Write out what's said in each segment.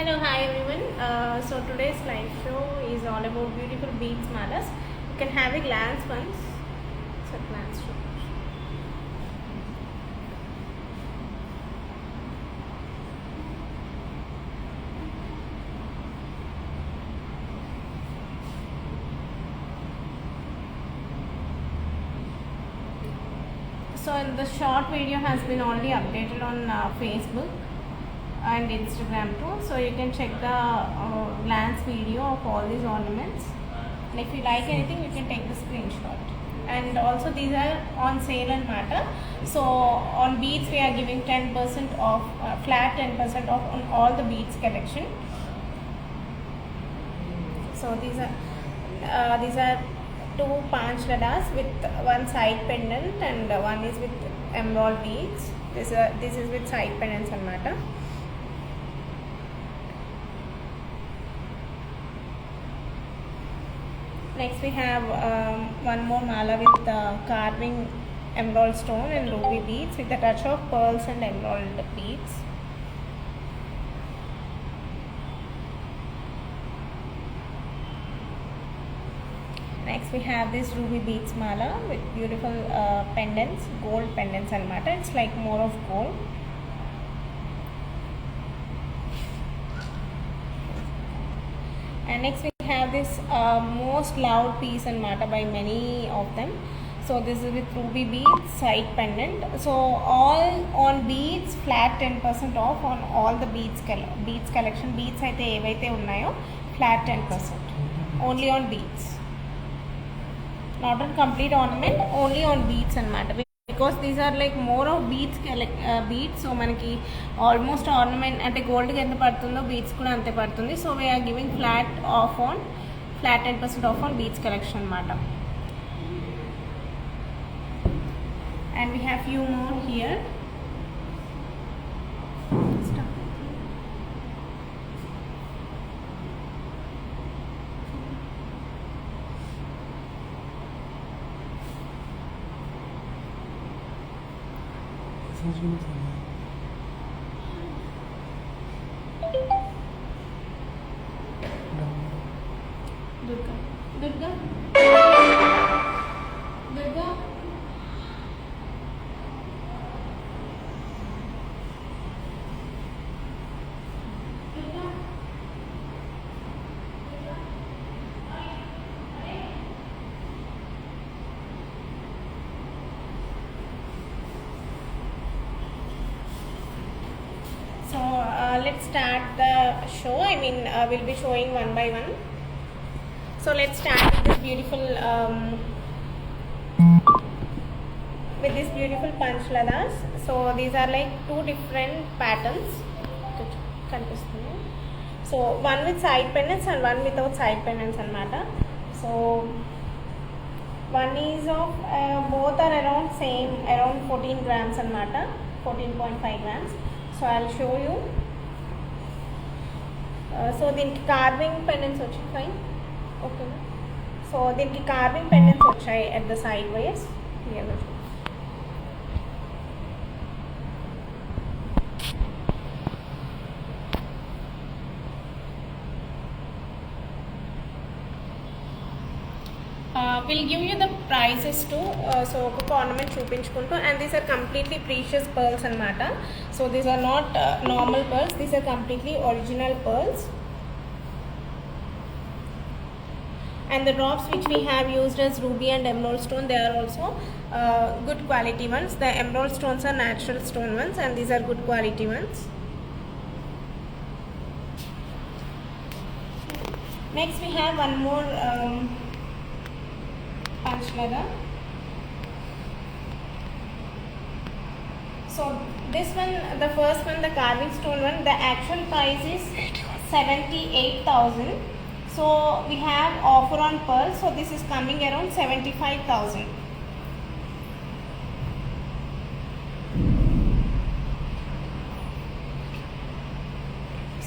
Hello, hi everyone. So today's live show is all about beautiful beads malas. You can have a glance once. So glance show. So the short video has been already updated on Facebook and Instagram too. So you can check the glance video of all these ornaments. And if you like anything, you can take the screenshot. And also these are on sale and matter. So on beads we are giving 10% off, flat 10% off on all the beads collection. So these are two panch ladas with one side pendant and one is with emerald beads. This is with side pendants and matter. Next we have one more mala with carving emerald stone and ruby beads with a touch of pearls and emerald beads. Next we have this ruby beads mala with beautiful pendants, gold pendants and matter. It's like more of gold. And next we have this most loved piece and matter by many of them. So this is with ruby beads, side pendant. So all on beads, flat 10% off on all the beads collection. Beads aithe evaithe unnayo flat 10% only on beads. Not on complete ornament, only on beads and matter, because these are like more of beads beads. So manaki almost ornament ante gold ki enta padutundo beads kuda ante padutundi. So we are giving flat 10% off on beads collection matter. And we have few more here. Durga. So let's start the show. We'll be showing one by one. So let's start with this beautiful punch ladas. So these are like two different patterns. So one with side pendants and one without side pendants and matter. So one is of both are around 14 grams and matter, 14.5 grams. So I'll show you. So దీనికి carving pendants వచ్చాయి fine. Okay. So దీనికి carving pendants వచ్చాయి at the sideways. Here we go. We'll give you the prices too. So ఒక్కొక్క ornament చూపించుకుంటూ, and these are completely precious pearls and matter. So these are not normal pearls. These are completely original pearls. And the drops which we have used as ruby and emerald stone, they are also good quality ones. The emerald stones are natural stone ones and these are good quality ones. Next we have one more punch lada. So this one, the first one, the carving stone one, the actual price is 78,000. So we have offer on pearls, so this is coming around 75,000.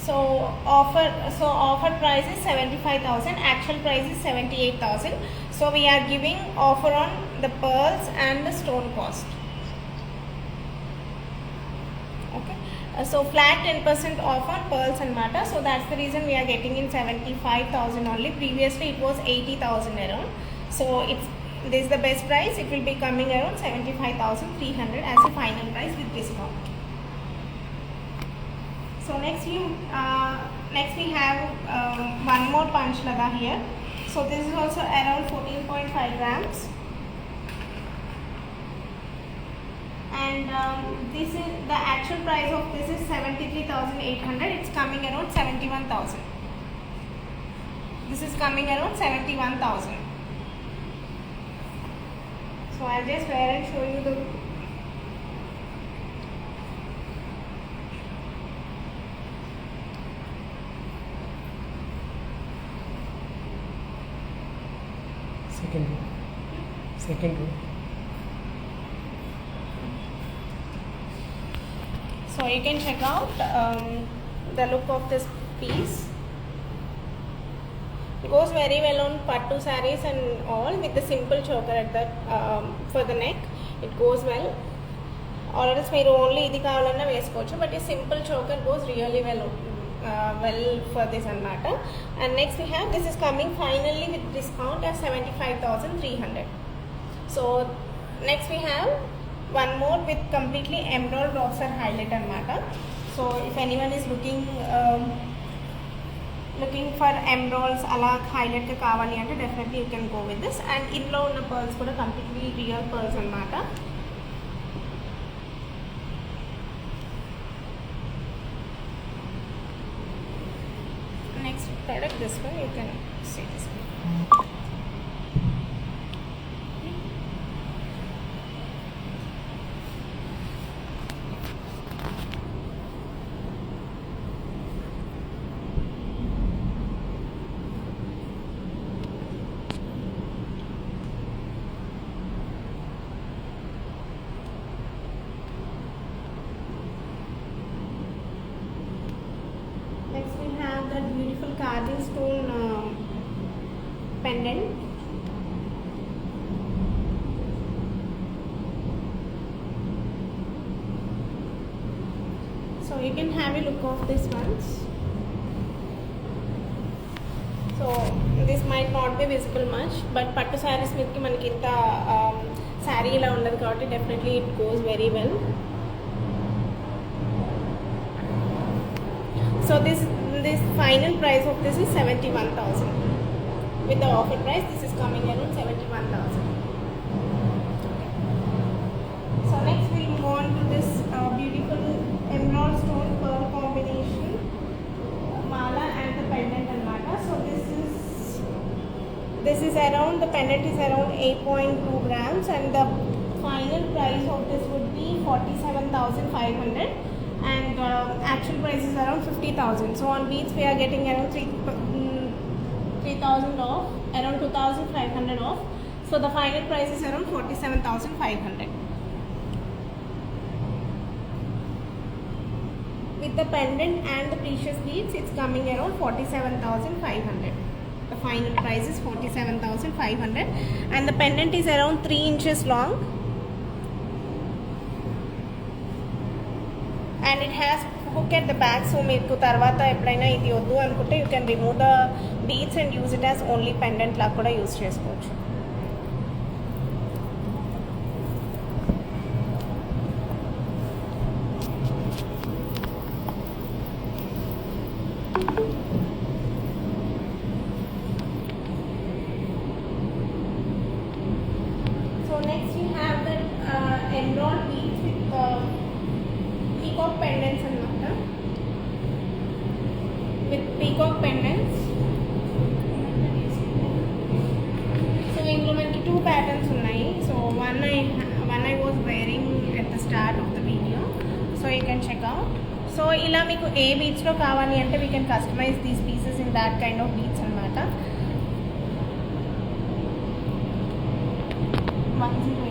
So offer price is 75,000, actual price is 78,000. So we are giving offer on the pearls and the stone cost. Okay. So flat 10% off on pearls and mata. So that's the reason we are getting in 75,000 only. Previously it was 80,000 around. So this is the best price. It will be coming around 75,300 as a final price with discount. So next we have one more Panch Lada here. So this is also around 14.5 grams. And this is the actual price of this is 73,800. It's coming around 71,000. This is coming around 71,000. So I'll just wear and show you the second row. So you can check out the look of this piece. It goes very well on pattu sarees and all with the simple choker at the for the neck. It goes well. Or else మీరు only ఇది కావాలన్నా వేసుకోవచ్చు, but a simple choker goes really well for this anamata. And next we have, this is coming finally with discount at 75,300. So next we have one more with completely emerald boxer highlight anamata. So if anyone is looking for emeralds ala highlight ka kavali ante definitely you can go with this. And inlo unna pearls kuda completely real pearls anamata. Next product, this one, you can see this one. Next we have that beautiful carving stone pendant. So you can have a look of this ones. So this might not be visible much, but pattu sarees midki manaki inta saree ila undadu kabatti definitely it goes very well. So this final price of this is 71,000. With the offer price, this is coming around 71,000. So next we move on to this beautiful emerald stone pearl combination mala and the pendant and mala. So this is around, the pendant is around 8.2 grams and the final price of this would be 47,500. And actual price is around 50,000. So on beads we are getting around 3,000 off, around 2,500 off. So the final price is around 47,500. With the pendant and the precious beads, it's coming around 47,500. The final price is 47,500, and the pendant is around 3 inches long. And it has hook at the back, so meeku tarvata eppudaina idi oddu anukunte you can remove the beads and use it as only pendant la kuda use chesukochu. So next we have the emerald beads with peacock pendants anamata. With peacock pendants. So inlo manaki two patterns unnai. So one I was wearing at the start of the video. So you can check out. So ila meeku A beads lo kavali ante we can customize these pieces in that kind of beads anamata. 108.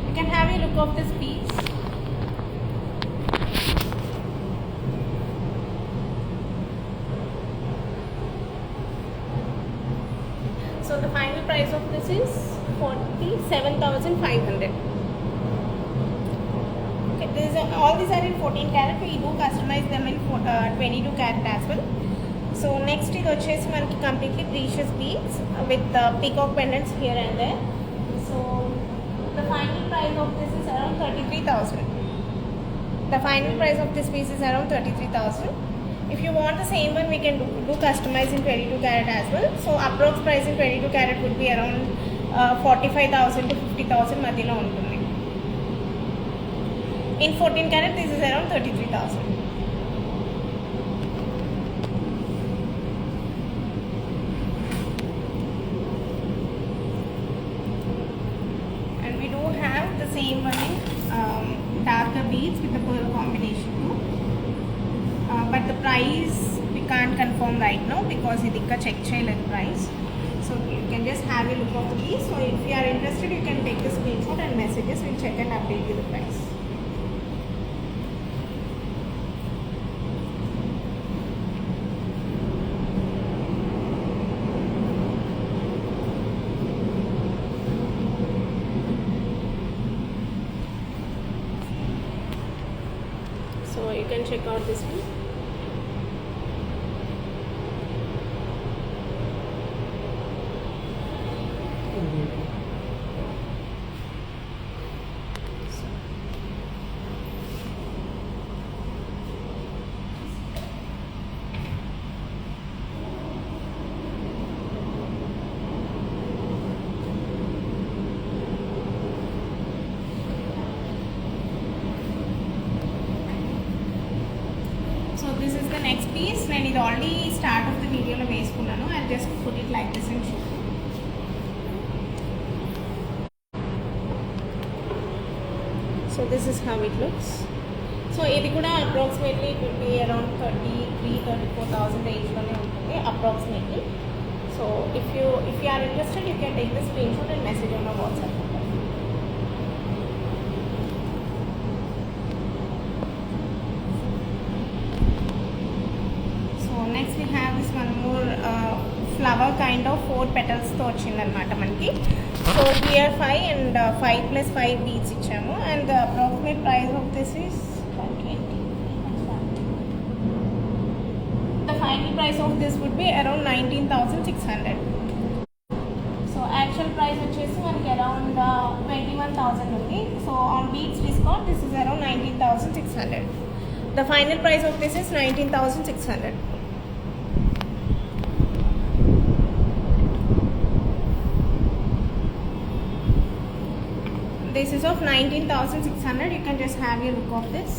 You can have a look of this piece. So the final price of this is 47,500. Okay, all these are in 14 karat. We do customize them in 22 karat as well. So next is వచ్చేసి మనకి completely precious beads with peacock pendants here and there. So the final price of this is around 33,000. The final price of this piece is around 33,000. If you want the same one, we can do customize in 22 karat as well. So approx price in 22 karat would be around 45,000 to 50,000 మధ్యలో ఉంటుంది. In 14 karat, this is around 33,000. And we do have the same one in darker beads with the pearl combination too. But the price we can't confirm right now because idikka check cheyaled price. So you can just have a look of the piece. So if you are interested, you can take the screenshot and messages. We'll check and update you the price. So you can check out this one. So this is the next piece. నేను ఇది already start of the వీడియోలో వేసుకున్నాను. I just put it like this and show. So this is how it looks. So ఇది కూడా approximately it will be around 33,000-34,000 rangeలోనే ఉంటుంది approximately. So if you are interested, you can take the screenshot and message on our WhatsApp number. Next we have this one more flower kind of 4 petals తో వచ్చిందన్నమాట మనకి. So here 5 and 5 plus 5 beads ఇచ్చాము and the approximate price of this is 120. The final price of this would be around 19,600. So actual price వచ్చేసి మనకి around 21,000 ఉంది. So on beads discount this is around 19,600. The final price of this is 19,600. This is of 19,600. You can just have a look of this.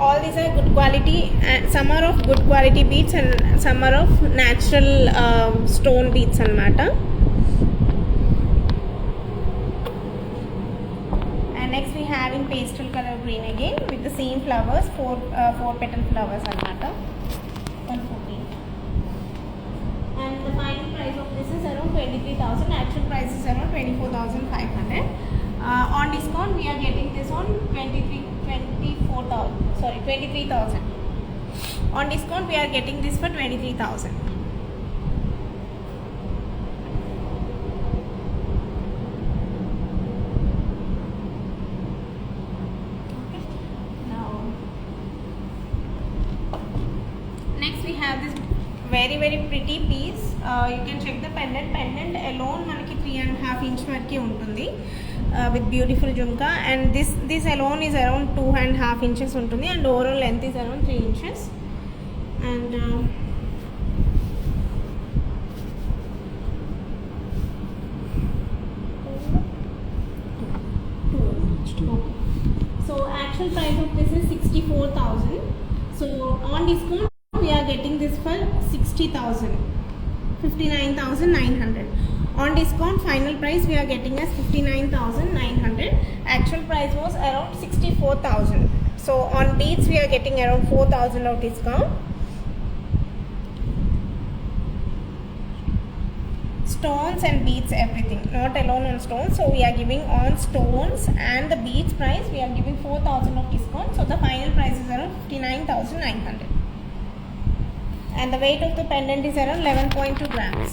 All these are good quality, and some are of good quality beads and some are of natural stone beads anamata. And next we have in pastel color green again with the same flowers, 4 petal flowers anamata. 114. And the final price of this is around 23,000. Actual price is around 24,500. On discount we are getting this on 23,000. On discount we are getting this for 23,000. Okay. Now next we have this very pretty piece. You can check the pendant alone మనకి 3.5 inch వరకే ఉంటుంది with beautiful jhumka, and this alone is around 2.5 inches ఉంటుంది and overall length is around 3 inches. And so actual price of this is 64,000. So on discount we are getting this for 60,000, 59,900. On discount final price we are getting as 59,900. Actual price was around 64,000. So on beads we are getting around 4,000 of discount. Stones and beads, everything, not alone on stones. So we are giving on stones and the beads price we are giving 4,000 of discount. So the final price is around 59,900. and the weight of the pendant is around 11.2 grams.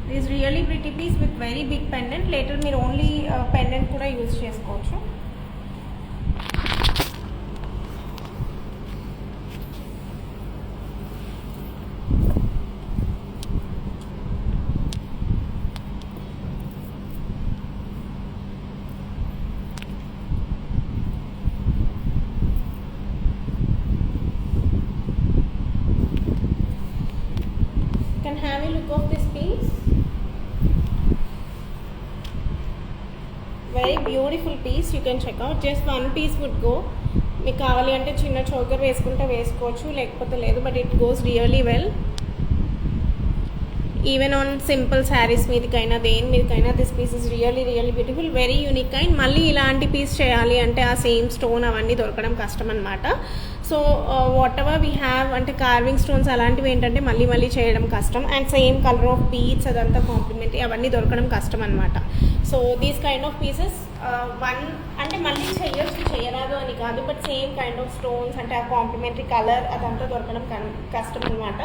This is really pretty piece with very big pendant. Later మీరు only pendant కూడా use చేసుకోవచ్చు. You can have a look of this piece. Very beautiful piece. You can check out. Just one piece would go. మీకు కావాలి అంటే చిన్న choker వేసుకుంటే వేసుకోవచ్చు, లేకపోతే లేదు. But it goes really well even on simple saris మీదకైనా దేని మీదకైనా. This piece is really beautiful, very unique. And మళ్ళీ ఇలాంటి పీస్ చేయాలి అంటే ఆ సేమ్ స్టోన్ అవన్నీ దొరకడం కష్టం అనమాట. So whatever we have అంటే కార్వింగ్ స్టోన్స్ అలాంటివి ఏంటంటే మళ్ళీ చేయడం కష్టం. And same colour of beads అదంతా కాంప్లిమెంటరీ అవన్నీ దొరకడం కష్టం అనమాట. So these kind of pieces one అంటే మళ్ళీ చేయరాదు అని కాదు, but same kind of stones అంటే ఆ కాంప్లిమెంటరీ కలర్ అదంతా దొరకడం కష్టం అనమాట.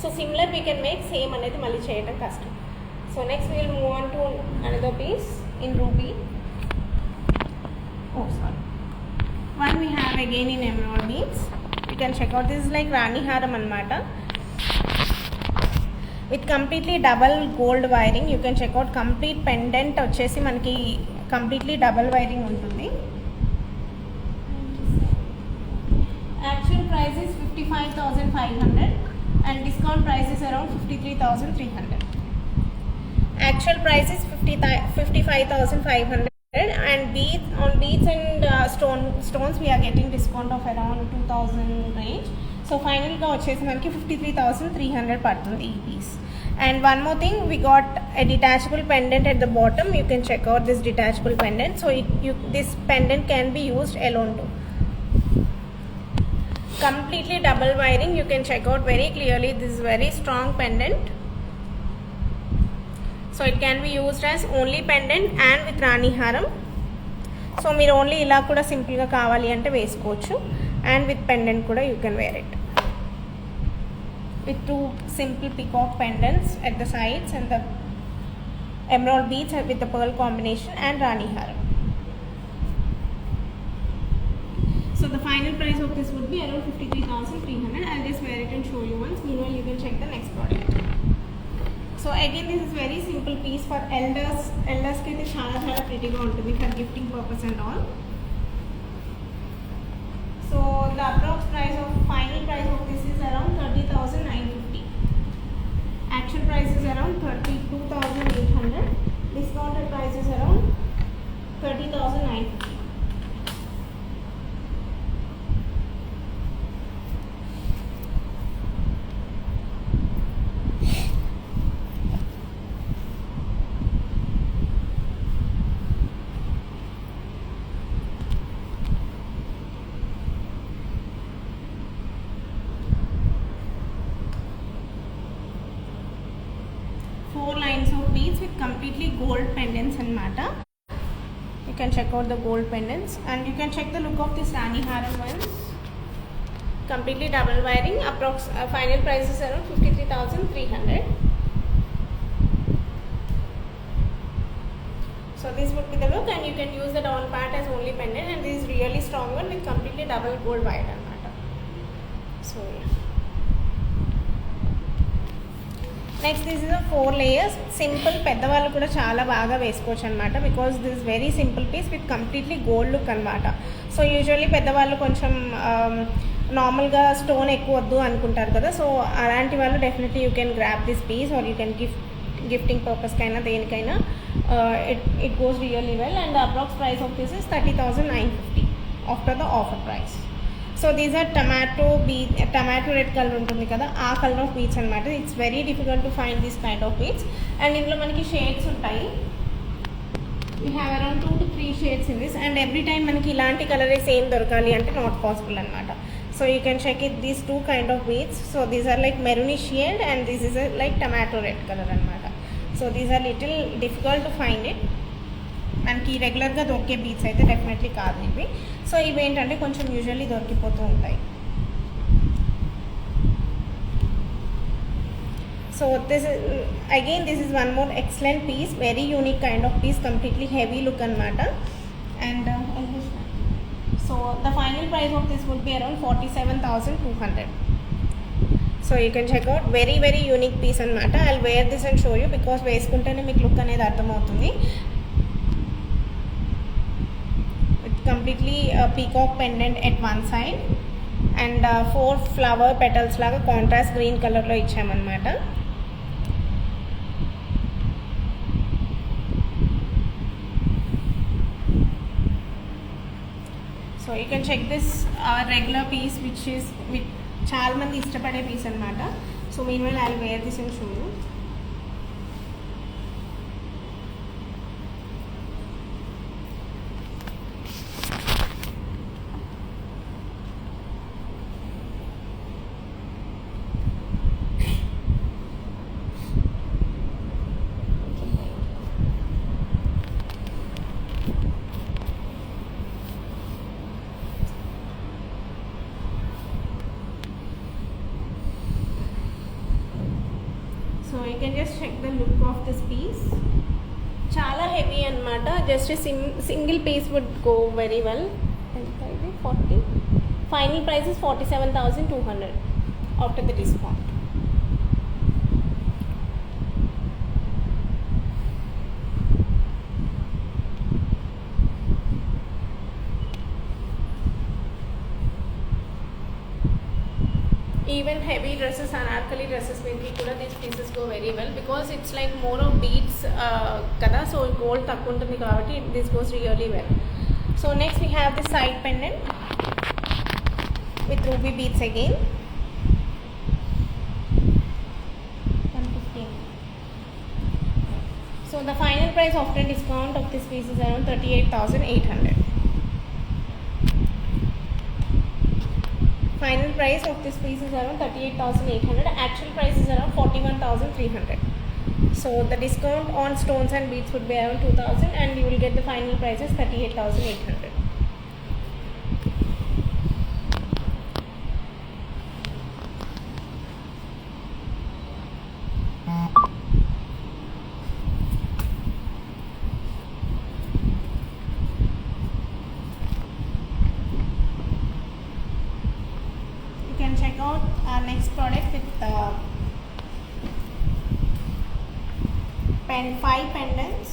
So similar we can make, same అనేది మళ్ళీ చేయడం కష్టం. So next will move on to another piece in ruby. One we have again in emerald beads. You can check out. This is like Rani Haram anamata with completely double gold wiring. You can check out. Complete pendant వచ్చేసి మనకి completely double wiring ఉంటుంది. Actual price is 55,500 and discount price is around 53,300. Actual price is 55,500 and beads and stones we are getting discount of around 2,000 range. So final ga vachesi manaki 53,300 padutundi ee piece. And one more thing, we got a detachable pendant at the bottom. You can check out this detachable pendant. So this pendant can be used alone too. Completely double wiring. You can check out very clearly. This is very strong pendant. So it can be used as only pendant and with Rani Haram. So మీరు only ఇలా కూడా సింపుల్గా కావాలి అంటే వేసుకోవచ్చు. And with pendant కూడా you can wear it with two simple peacock pendants at the sides and the emerald beads with the pearl combination and Rani Haram. So the final price of this would be around 53,300. I'll just wear it and show you once. Meanwhile you can check the next product. So again this is very simple piece for elders ki aithe chaala pretty ga untundi for gifting purpose and all. So the approx price of final price of this is around 30,950. Actual price is around 32,800. Discounted price is around 30,950. Four lines of beads with completely gold pendants and mata. You can check out the gold pendants and you can check the look of this Rani Haram ones. Completely double wiring. Approx final price is around 53,300. So this would be the look and you can use the down part as only pendant and this is really strong one with completely double gold wire and mata. So yeah. Next this is 4 layers simple, పెద్దవాళ్ళు కూడా చాలా బాగా వేసుకోవచ్చు అనమాట. Because this is very simple piece with completely gold look అనమాట. So usually పెద్దవాళ్ళు కొంచెం నార్మల్గా స్టోన్ ఎక్కువ వద్దు అనుకుంటారు కదా. సో అలాంటి వాళ్ళు definitely you can grab this piece or you can gifting పర్పస్కైనా దేనికైనా it goes really well. And approx price of this is 30,950 after the offer price. So these are tomato red colour ఉంటుంది కదా, ఆ colour of beads అనమాట. It's very difficult to find this kind of beads. And ఇందులో మనకి shades ఉంటాయి. We have around 2 to 3 shades in this. And every time మనకి ఇలాంటి కలరే సేమ్ దొరకాలి అంటే నాట్ పాసిబుల్ అనమాట. So you can check it these 2 kind of beads. So these are like maroonish shade and this is like tomato red colour అనమాట. So these are little difficult to find it. మనకి రెగ్యులర్గా దొరికే beads అయితే definitely కాదు ఇవి. So ఇవి ఏంటంటే కొంచెం యూజువల్లీ దొరికిపోతూ ఉంటాయి. So this is again, this is one more excellent piece, very unique kind of piece, completely heavy look anamata. And so the final price of this would be around 47,200. So you can check out, very very unique piece anamata. I'll wear this and show you because వేసుకుంటేనే మీకు look అనేది అర్థమవుతుంది. With completely peacock pendant at one side and 4 flower petals లాగా contrast green కలర్లో ఇచ్చామన్నమాట. So you can check this regular piece which is చాలా మంది ఇష్టపడే పీస్ అనమాట. So meanwhile I will wear this and show you. So you can just check the look of this piece. Chala heavy anamata. Just a single piece would go very well. 40. Final price is 47,200 after the discount. Even heavy dresses, anarkali dresses with kuda these pieces go very well because it's like more of beads kada, so gold takku untundi kabatti this goes really well. So next we have the side pendant with ruby beads again. 115. So the final price after discount of this piece is around 38,800. Final price of this piece is around 38,800. Actual price is around 41,300. So the discount on stones and beads would be around 2,000 and you will get the final price is 38,800. Check out our next product with 5 pendants.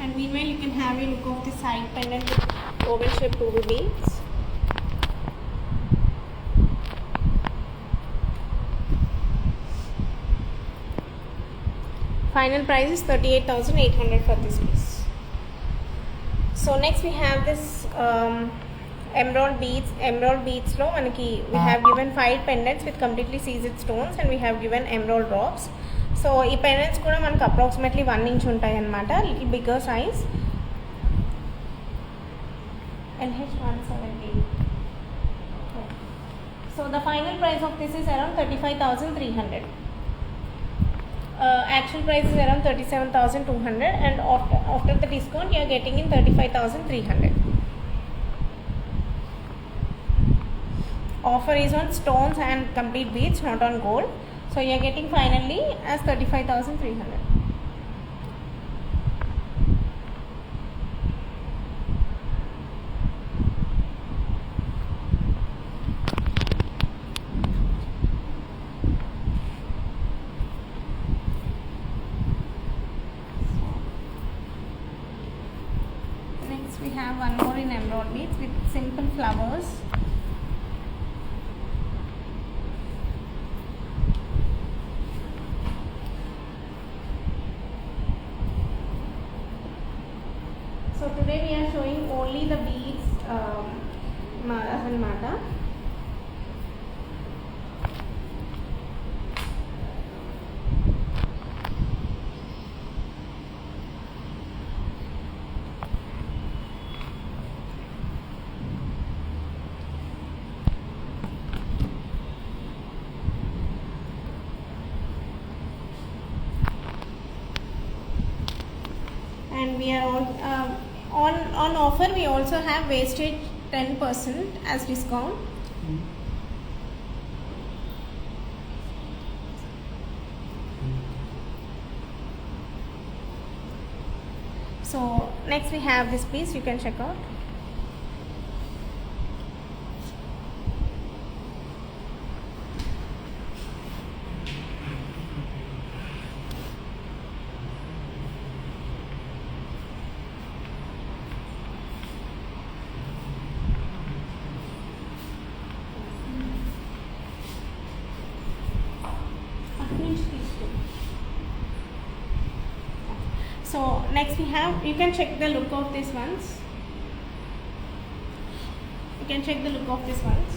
And meanwhile you can have a look of the side pendant with oval shaped ruby beads. Final price is 38,800 for this piece. So next we have this emerald beads. Emerald beads lo manaki we have given 5 pendants with completely seized stones and we have given emerald drops. So ee pendants kuda manaki approximately 1 inch untayi anamata, little bigger size. LH 170. So the final price of this is around 35,300. Actual price is around 37,200 and after the discount you are getting in 35,300. Offer is on stones and complete beads, not on gold. So you are getting finally as 35,300. We have one more in emerald beads with simple flowers. So today we are showing only the beads anamata. And we are on offer. We also have wastage 10% as discount. So next we have this piece, you can check out. So next we have, you can check the look of these ones. You can check the look of these ones.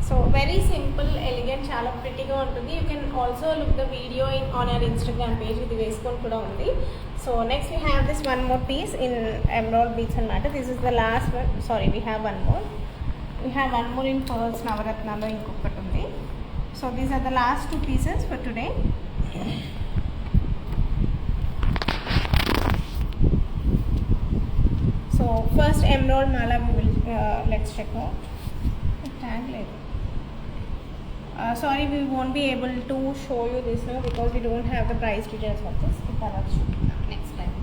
So very simple, elegant, చాలా prettyగా ఉంటుంది. You can also look the video on our Instagram page. ఇది వేసుకొని కూడా ఉంది. So next we have this one more piece in emerald beads అన్నమాట. This is the last one. Sorry, we have one more. We have one more in pearls నవరత్నాలో ఇంకొకటి ఉంది. So these are the last two pieces for today. So first emerald mala we will let's check out. Tag లేదు. Sorry, we won't be able to show you this now because we don't have the price details of this. Next time.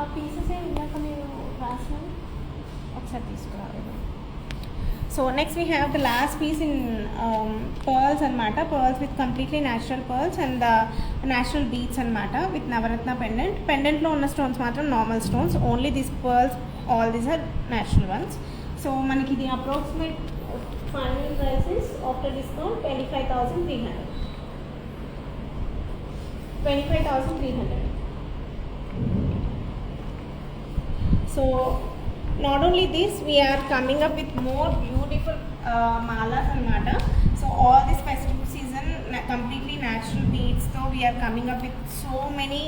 ఆ pieces ఇందాక మీరు రాసిన ఒకసారి తీసుకురావాలి. So next we have the last piece in pearls anamata, pearls with completely natural pearls and the natural beads anamata with navaratna pendant lo unna stones matram normal stones, only these pearls, all these are natural ones. So manaki the approximate final price is after discount 25,300. 25,300. So not only this, we are coming up with more beautiful malas anamata. So all this festive season completely natural beads, so we are coming up with so many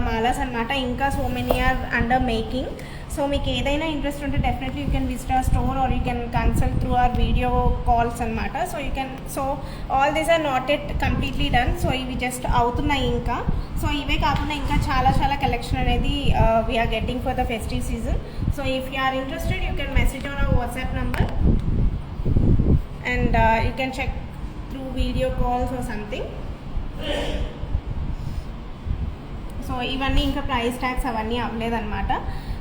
malas anamata. Inka so many are under making. So మీకు ఏదైనా interest ఉంటే definitely you can visit our store or you can consult through our video calls అనమాట. So you can, so all these are not at completely done. So ఇవి just అవుతున్నాయి ఇంకా. So ఇవే కాకుండా ఇంకా చాలా చాలా కలెక్షన్ అనేది we are getting for the festive season. So if you are interested you can message on our WhatsApp number and you can check through video calls or something. సో ఇవన్నీ ఇంకా ప్రైస్ ట్యాగ్స్ అవన్నీ అవ్వలేదన్నమాట.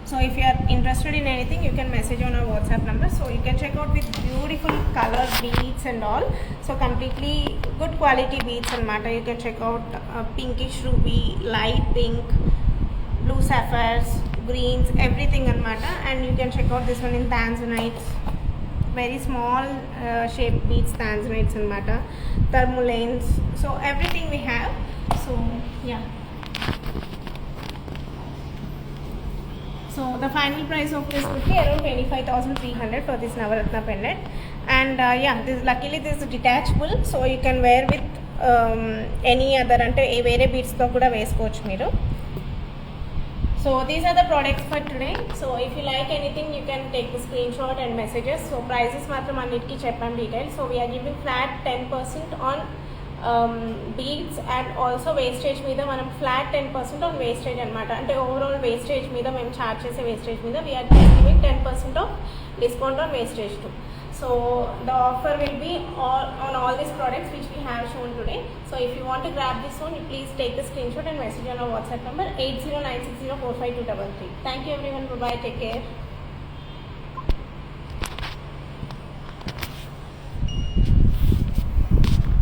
So if you are interested in anything, you can message on our WhatsApp number. So you can check out with beautiful color beads and all. So completely good quality beads and matter. You can check out pinkish ruby, light pink, blue sapphires, greens, everything and matter. And you can check out this one in tanzanites, very small shape beads, tanzanites and matter, thermolanes. So everything we have. So yeah. So the final price of this would be around 25,300 for this Navaratna pendant. And yeah, this luckily this is detachable, so you can wear with any other ante vere beads tho kuda vesukochu meeru. So these are the products for today. So if you like anything, you can take the screenshot and messages. So prices matram annitiki cheppam details. So we are giving flat 10% on beads and also wastage మీద మనం flat 10% on wastage అనమాట. అంటే overall wastage మీద మేము charge చేసే wastage మీద we are giving 10% off discount on wastage too. So the offer will be on all these products which we have shown today. So if you want to grab this one, you please take the screenshot and message on our WhatsApp number 8096045233. Thank you everyone. Bye bye. Take care.